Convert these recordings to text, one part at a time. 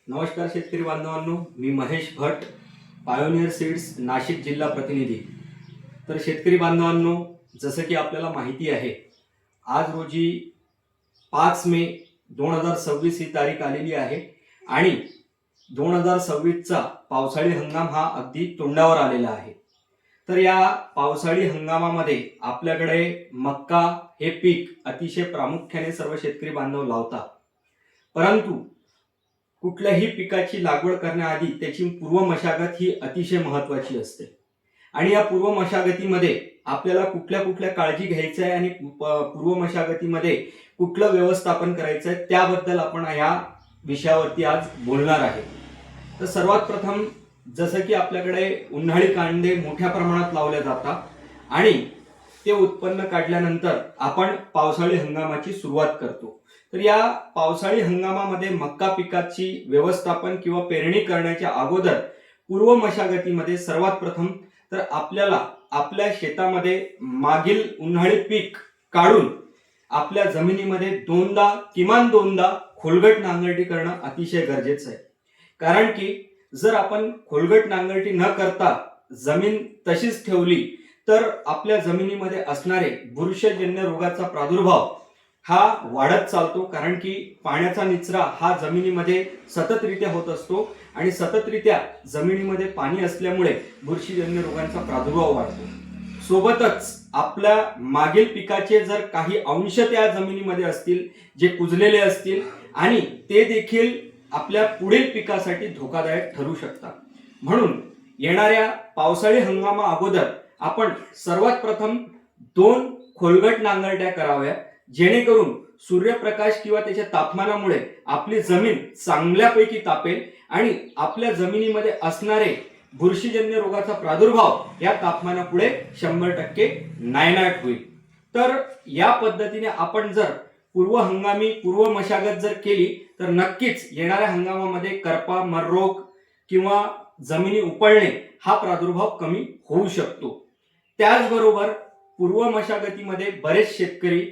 नमस्कार शेतकरी बांधवांनो, मी महेश भट, पायोनियर सीड्स नाशिक जिल्हा प्रतिनिधी। तर शेतकरी बांधवांनो, जसं की आपल्याला माहिती आहे, आज रोजी 5 मे 2026 ही तारीख आलेली आहे आणि 2026चा पावसाळी हंगाम हा अगदी तोंडावर आलेला आहे। तर या पावसाळी हंगामामध्ये आपल्याकडे मक्का हे पीक अतिशय प्रामुख्याने सर्व शेतकरी बांधव लावतात। परंतु कुठल्याही पिकाची लागवड करण्याआधी त्याची पूर्व मशागत ही अतिशय महत्त्वाची असते आणि या पूर्व मशागतीमध्ये आपल्याला कुठल्या काळजी घ्यायची आहे आणि पूर्व मशागतीमध्ये कुठलं व्यवस्थापन करायचं आहे त्याबद्दल आपण या विषयावरती आज बोलणार आहे। तर सर्वात प्रथम, जसं की आपल्याकडे उन्हाळी कांदे मोठ्या प्रमाणात लावले जातात आणि ते उत्पन्न काढल्यानंतर आपण पावसाळी हंगामाची सुरुवात करतो। तर या पावसाळी हंगामामध्ये मक्का पिकाची व्यवस्थापन किंवा पेरणी करण्याच्या अगोदर पूर्व मशागतीमध्ये सर्वात प्रथम तर आपल्याला आपल्या शेतामध्ये मागील उन्हाळी पीक काढून आपल्या जमिनीमध्ये किमान दोनदा खोलगट नांगरटी करणं अतिशय गरजेचं आहे। कारण की जर आपण खोलगट नांगरटी न करता जमीन तशीच ठेवली तर आपल्या जमिनीमध्ये असणारे बुरशीजन्य रोगाचा प्रादुर्भाव हा वाढत चालतो। कारण की पाण्याचा निचरा हा जमिनीमध्ये सततरित्या होत असतो आणि सततरित्या जमिनीमध्ये पाणी असल्यामुळे बुरशीजन्य रोगांचा प्रादुर्भाव वाढतो। सोबतच आपल्या मागील पिकाचे जर काही अंश त्या जमिनीमध्ये असतील जे कुजलेले असतील आणि ते देखील आपल्या पुढील पिकासाठी धोकादायक ठरू शकतात। म्हणून येणाऱ्या पावसाळी हंगामा अगोदर आपण सर्वात प्रथम 2 खोलगट नांगरट्या कराव्या, जेणेकरून सूर्यप्रकाश किंवा त्याच्या तापमानामुळे आपली जमीन चांगल्यापैकी तापेल आणि आपल्या जमिनीमध्ये असणारे बुरशीजन्य रोगाचा प्रादुर्भाव या तापमानापुढे 100% नायनाट होईल। तर या पद्धतीने आपण जर पूर्व मशागत जर केली तर नक्कीच येणाऱ्या हंगामामध्ये करपा, मर रोग किंवा जमिनी उपळणे हा प्रादुर्भाव कमी होऊ शकतो। त्याचबरोबर पूर्व मशागतीमध्ये बरेच शेतकरी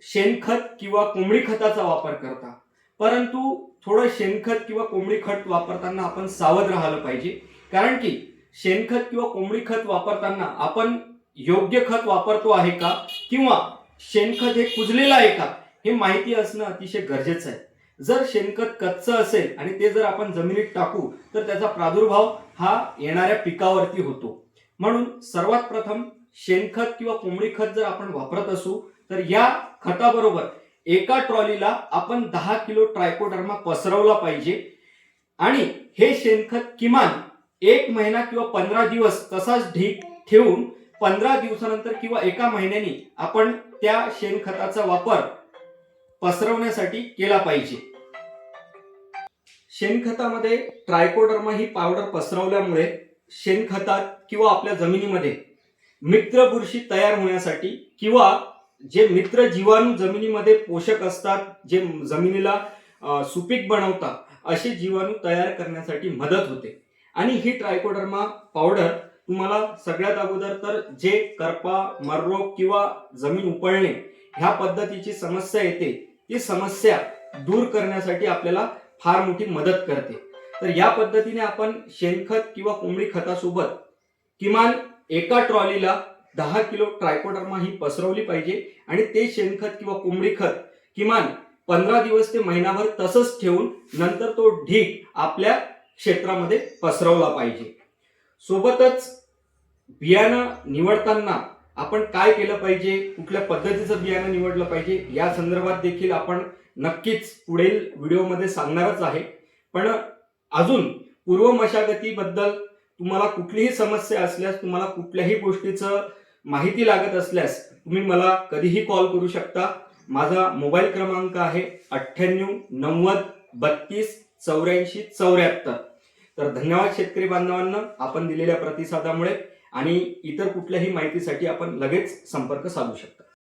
शेणखत किंवा कोंबडी खताचा वापर करतात, परंतु थोडं शेणखत किंवा कोंबडी खत वापरताना आपण सावध राहायला पाहिजे। कारण की शेणखत किंवा कोंबडी खत वापरताना आपण योग्य खत वापरतो आहे का किंवा शेणखत हे कुजलेलं आहे का हे माहिती असणं अतिशय गरजेचं आहे। जर शेणखत कच्चं असेल आणि ते जर आपण जमिनीत टाकू तर त्याचा प्रादुर्भाव हा येणाऱ्या पिकावरती होतो। म्हणून सर्वात प्रथम शेणखत किंवा कोंबडी खत जर आपण वापरत असू तर या खताबरोबर एका ट्रॉलीला आपण 10 किलो ट्रायकोडर्मा पसरवला पाहिजे आणि हे शेणखत किमान 1 महिना किंवा 15 दिवस तसाच ढीग ठेवून 15 दिवसानंतर किंवा 1 महिन्यानी आपण त्या शेणखताचा वापर पसरवण्यासाठी केला पाहिजे। शेणखतामध्ये ट्रायकोडर्मा ही पावडर पसरवल्यामुळे शेणखतात किंवा आपल्या जमिनीमध्ये मित्र बुरशी तयार होण्यासाठी किंवा जे मित्र जीवाणू जमिनीमध्ये पोषक असतात, जे जमिनीला सुपीक बनवतात, असे जीवाणू तयार करण्यासाठी मदत होते। आणि ही ट्रायकोडर्मा पावडर तुम्हाला सगळ्यात अगोदर तर जे करपा, मररोग किंवा जमीन उपळणे ह्या पद्धतीची समस्या येते ती समस्या दूर करण्यासाठी आपल्याला फार मोठी मदत करते। तर या पद्धतीने आपण शेणखत किंवा कोंबडी खतासोबत किमान एका ट्रॉलीला 10 किलो ट्रायकोडर्मा ही पसरवली पाहिजे आणि ते शेणखत किंवा कोंबडी खत किमान 15 दिवस ते महिनाभर तसंच ठेवून नंतर तो ढीग आपल्या क्षेत्रामध्ये पसरवला पाहिजे। सोबतच बियाणं निवडताना आपण काय केलं पाहिजे, कुठल्या पद्धतीचं बियाणं निवडलं पाहिजे या संदर्भात देखील आपण नक्कीच पुढील व्हिडिओमध्ये सांगणारच आहे। पण अजून पूर्व मशागतीबद्दल तुम्हाला कुठलीही समस्या असल्यास, तुम्हाला कुठल्याही गोष्टीचं माहिती लागत असल्यास तुम्ही मला कधीही कॉल करू शकता। माझा मोबाईल क्रमांक आहे 98 90 32 84 74। तर धन्यवाद शेतकरी बांधवांना आपण दिलेल्या प्रतिसादामुळे, आणि इतर कुठल्याही माहितीसाठी आपण लगेच संपर्क साधू शकता।